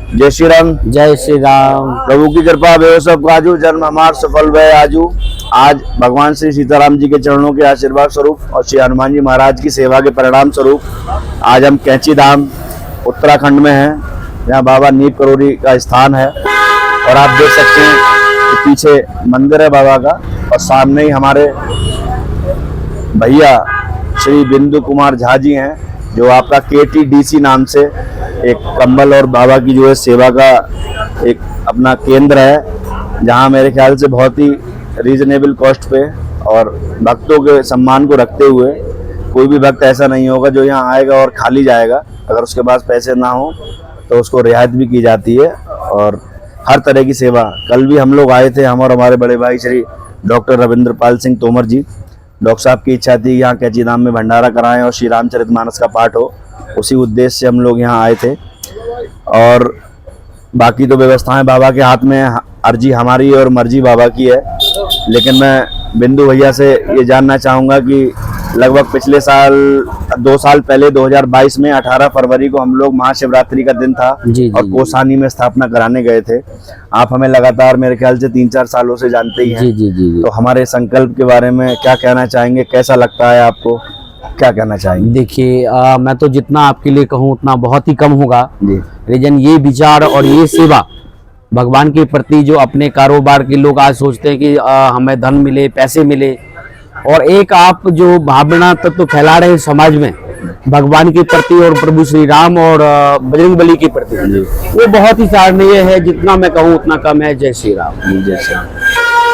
जय श्री राम। जय श्री राम। प्रभु की कृपा बेहो सब काजू, जन्म हमार सफल भय आजू। आज भगवान श्री सीताराम जी के चरणों के आशीर्वाद स्वरूप और श्री हनुमान जी महाराज की सेवा के परिणाम स्वरूप आज हम कैंची धाम उत्तराखंड में हैं, जहाँ बाबा नीम करोली का स्थान है। और आप देख सकते हैं कि पीछे मंदिर है बाबा का, और सामने ही हमारे भैया श्री बिंदु कुमार झा जी हैं, जो आपका KTDC नाम से एक कंबल और बाबा की जो है सेवा का एक अपना केंद्र है, जहां मेरे ख्याल से बहुत ही रीजनेबल कॉस्ट पे और भक्तों के सम्मान को रखते हुए कोई भी भक्त ऐसा नहीं होगा जो यहाँ आएगा और खाली जाएगा। अगर उसके पास पैसे ना हो तो उसको रियायत भी की जाती है और हर तरह की सेवा। कल भी हम लोग आए थे, हम और हमारे बड़े भाई श्री डॉक्टर रविंद्र पाल सिंह तोमर जी। डॉक्टर साहब की इच्छा थी यहाँ कैंची धाम में भंडारा कराएं और श्री रामचरितमानस का पाठ हो, उसी उद्देश्य से हम लोग यहाँ आए थे। और बाकी तो व्यवस्थाएं बाबा के हाथ में, अर्जी हमारी और मर्जी बाबा की है। लेकिन मैं बिंदु भैया से ये जानना चाहूँगा कि लगभग पिछले साल 2 साल पहले 2022 में 18 फरवरी को हम लोग महाशिवरात्रि का दिन था और कोसानी में स्थापना कराने गए थे। आप हमें लगातार मेरे ख्याल से 3-4 सालों से जानते ही हैं। जी। तो हमारे संकल्प के बारे में क्या कहना चाहेंगे, कैसा लगता है आपको, क्या कहना चाहेंगे? देखिए, मैं तो जितना आपके लिए कहूँ उतना बहुत ही कम होगा। रीजन ये विचार और ये सेवा भगवान के प्रति, जो अपने कारोबार के लोग आज सोचते हैं कि हमें धन मिले, पैसे मिले, और एक आप जो भावना तत्व फैला रहे हैं समाज में भगवान के प्रति और प्रभु श्री राम और बजरंगबली के प्रति, वो बहुत ही सराहनीय है। जितना मैं कहूँ उतना कम है। जय श्री राम। जय श्री राम।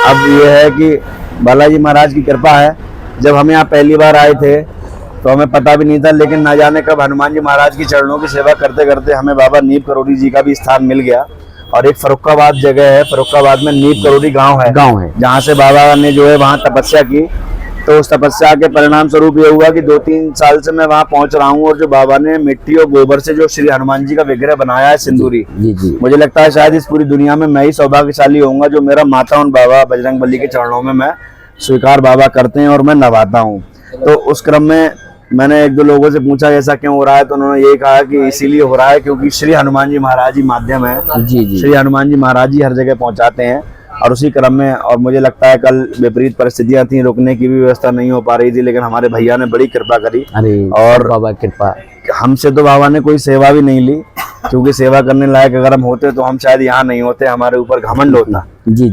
अब ये है कि बालाजी महाराज की कृपा है। जब हम यहाँ पहली बार आए थे तो हमें पता भी नहीं था, लेकिन ना जाने कब हनुमान जी महाराज की चरणों की सेवा करते करते हमें बाबा नीम करोली जी का भी स्थान मिल गया। और एक फर्रुखाबाद जगह है, फर्रुखाबाद में नीम करोली गांव है, जहाँ से बाबा ने जो है वहाँ तपस्या की। तो उस तपस्या के परिणाम स्वरूप ये हुआ कि 2-3 साल से मैं वहाँ पहुँच रहा हूँ। और जो बाबा ने मिट्टी और गोबर से जो श्री हनुमान जी का विग्रह बनाया है सिंदूरी, मुझे लगता है शायद इस पूरी दुनिया में मैं ही सौभाग्यशाली होऊंगा जो मेरा माता और बाबा बजरंगबली के चरणों में मैं स्वीकार बाबा करते हैं और मैं नभाता हूँ। तो उस क्रम में मैंने 1-2 लोगों से पूछा ऐसा क्यों हो रहा है, तो उन्होंने यही कहा कि इसीलिए हो रहा है क्योंकि श्री हनुमान जी महाराज ही माध्यम है। श्री हनुमान जी महाराज जी हर जगह पहुंचाते हैं। और उसी क्रम में, और मुझे लगता है कल विपरीत परिस्थितियां थी, रुकने की भी व्यवस्था नहीं हो पा रही थी, लेकिन हमारे भैया ने बड़ी कृपा करी। और बाबा कृपा, हमसे तो बाबा ने कोई सेवा भी नहीं ली, क्योंकि सेवा करने लायक अगर हम होते तो हम शायद यहाँ नहीं होते, हमारे ऊपर घमंड होता।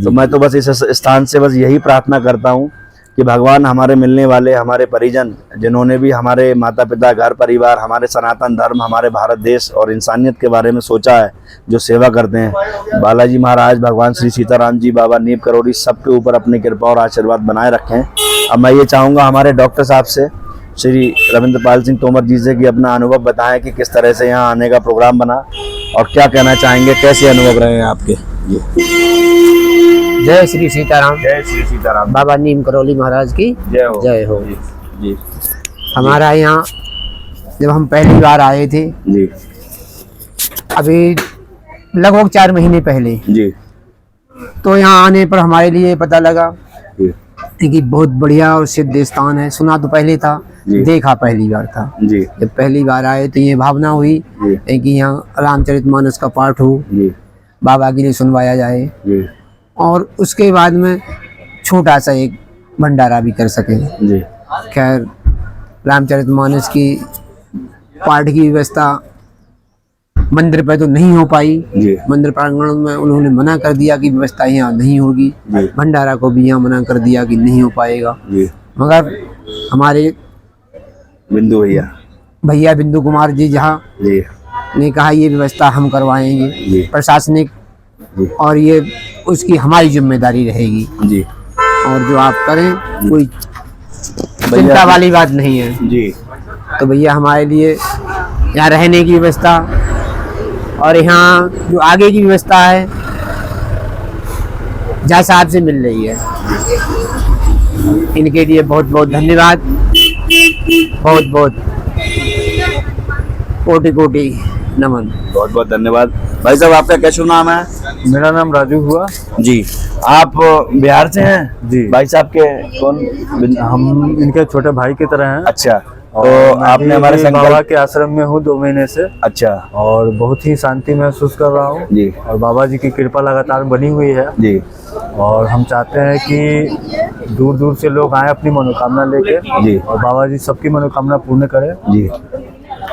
तो मैं तो बस इस स्थान से बस यही प्रार्थना करता हूँ कि भगवान हमारे मिलने वाले हमारे परिजन, जिन्होंने भी हमारे माता पिता, घर परिवार, हमारे सनातन धर्म, हमारे भारत देश और इंसानियत के बारे में सोचा है, जो सेवा करते हैं, बालाजी महाराज, भगवान श्री सीताराम जी, बाबा नीम करोली, सबके ऊपर अपनी कृपा और आशीर्वाद बनाए रखें। अब मैं ये चाहूँगा हमारे डॉक्टर साहब से, श्री रविंद्र पाल सिंह तोमर जी से, कि अपना अनुभव बताएं कि किस तरह से यहाँ आने का प्रोग्राम बना और क्या कहना चाहेंगे, कैसे अनुभव रहे हैं आपके। जय श्री सीताराम। जय श्री सीताराम। बाबा नीम करोली महाराज की जय हो। जय हो। जी। हमारा यहाँ जब हम पहली बार आए थे जी, अभी लगभग 4 महीने पहले जी, तो यहाँ आने पर हमारे लिए पता लगा कि बहुत बढ़िया और सिद्ध स्थान है। सुना तो पहले था, देखा पहली बार था। जब पहली बार आए तो ये भावना हुई कि यहाँ रामचरितमानस का पाठ हो, बाबा के लिए सुनवाया जाए, और उसके बाद में छोटा सा एक भंडारा भी कर सके। खैर, रामचरितमानस की पाठ की व्यवस्था मंदिर पर तो नहीं हो पाई। मंदिर प्रांगण में उन्होंने मना कर दिया कि व्यवस्था यहाँ नहीं होगी। भंडारा को भी यहाँ मना कर दिया कि नहीं हो पाएगा। मगर हमारे बिंदु भैया बिंदु कुमार जी जहाँ ने कहा ये व्यवस्था हम करवाएंगे, प्रशासनिक, और ये उसकी हमारी जिम्मेदारी रहेगी। और जो आप करें कोई चिंता वाली बात नहीं है। तो भैया हमारे लिए यहाँ रहने की व्यवस्था और यहाँ जो आगे की व्यवस्था है जहाँ साहब से मिल रही है, इनके लिए बहुत बहुत धन्यवाद, बहुत बहुत कोटि कोटि नमन। बहुत बहुत धन्यवाद। भाई साहब, आपका क्या शुभ नाम है? मेरा नाम राजू हुआ जी। आप बिहार से हैं? जी। भाई साहब के कौन? हम इनके छोटे भाई की तरह हैं। अच्छा। और मैं आपने भी हमारे बाबा संकल्प के आश्रम में हूँ 2 महीने से, अच्छा और बहुत ही शांति महसूस कर रहा हूँ। जी और बाबा जी की कृपा लगातार बनी हुई है, जी और हम चाहते हैं कि दूर दूर से लोग आए अपनी मनोकामना लेके, जी और बाबा जी सबकी मनोकामना पूर्ण करें। जी।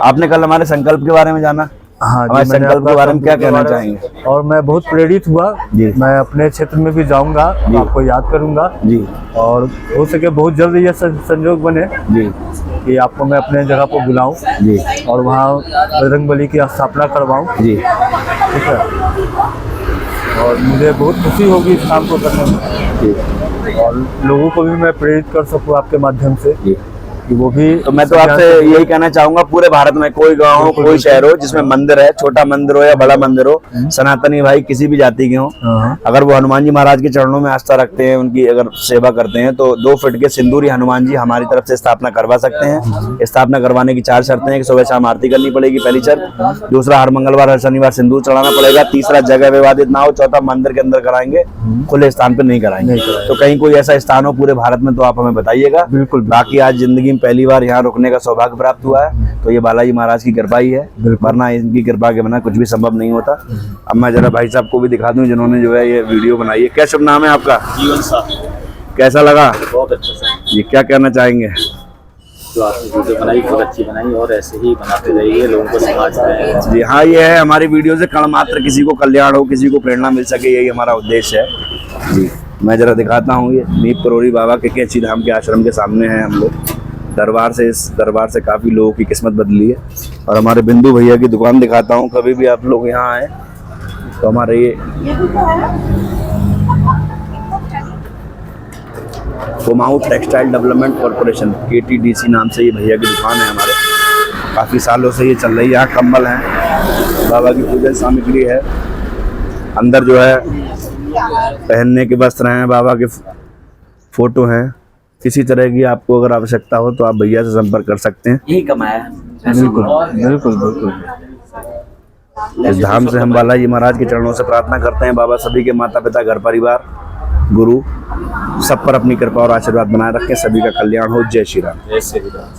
आपने कल हमारे संकल्प के बारे में जाना, हाँ हमारे जी, मैंने संकल्प के आपका बारे में क्या संकल्प के कहना बारे में- चाहेंगे? और मैं बहुत प्रेरित हुआ। जी। मैं अपने क्षेत्र में भी जाऊंगा, आपको याद करूंगा, जी और हो सके बहुत जल्द ये संजोग बने जी कि आपको मैं अपने जगह पर बुलाऊं जी और वहाँ बजरंगबली की स्थापना करवाऊं। जी ठीक है, और मुझे बहुत खुशी होगी इस काम को करने में, जी और लोगों को भी मैं प्रेरित कर सकूं आपके माध्यम से जी। कि वो भी। तो मैं तो आपसे यही कहना चाहूंगा, पूरे भारत में कोई गांव हो, कोई शहर हो जिसमें मंदिर है, छोटा मंदिर हो या बड़ा मंदिर हो, सनातनी भाई किसी भी जाति के हों, हाँ, अगर वो हनुमान जी महाराज के चरणों में आस्था रखते हैं, उनकी अगर सेवा करते हैं, तो 2 फीट के सिंदूरी हनुमान जी हमारी तरफ से स्थापना करवा सकते हैं। स्थापना करवाने की 4 शर्तें हैं कि सुबह शाम आरती करनी पड़ेगी, पहली शर्त। दूसरा, हर मंगलवार हर शनिवार सिंदूर चढ़ाना पड़ेगा। तीसरा, जगह विवादित ना हो। चौथा, मंदिर के अंदर कराएंगे, खुले स्थान पर नहीं कराएंगे। तो कहीं कोई ऐसा स्थान हो पूरे भारत में तो आप हमें बताइएगा। बिल्कुल। बाकी आज जिंदगी में पहली बार यहाँ रुकने का सौभाग्य प्राप्त हुआ है, तो ये बालाजी महाराज की कृपा ही है, वरना इनकी कृपा के बिना कुछ भी संभव नहीं होता। अब मैं जरा भाई साहब को भी दिखा दूं जिन्होंने जो है ये वीडियो बनाई है। क्या शुभ नाम है आपका? जीवन साथ। कैसा लगा? बहुत अच्छा सर, ये क्या कहना चाहेंगे? जो आपने वीडियो बनाई बहुत अच्छी बनाई, और ऐसे ही बनाते रहिए, लोगों को समाज में। जी हाँ, ये है हमारी वीडियो से कण मात्र किसी को कल्याण हो, किसी को प्रेरणा मिल सके, यही हमारा उद्देश्य है। जी मैं जरा दिखाता हूँ, ये नीप करोड़ी बाबा के कैची धाम के आश्रम के सामने हैं हम लोग। दरबार से, इस दरबार से काफ़ी लोगों की किस्मत बदली है। और हमारे बिंदु भैया की दुकान दिखाता हूँ, कभी भी आप लोग यहाँ आए तो हमारे ये Kumaon textile development corporation KTDC नाम से ये भैया की दुकान है हमारे। काफ़ी सालों से ये चल रही है। यहाँ कंबल हैं, बाबा की पूजन सामग्री है, अंदर जो है पहनने के वस्त्र हैं, बाबा के फोटो हैं। किसी तरह की आपको अगर आवश्यकता हो तो आप भैया से संपर्क कर सकते हैं। यही कमाया। बिल्कुल बिल्कुल बिल्कुल। इस धाम से हम बालाजी महाराज के चरणों से प्रार्थना करते हैं, बाबा सभी के माता पिता, घर परिवार, गुरु सब पर अपनी कृपा और आशीर्वाद बनाए रखें, सभी का कल्याण हो। जय श्री राम। जय श्री राम।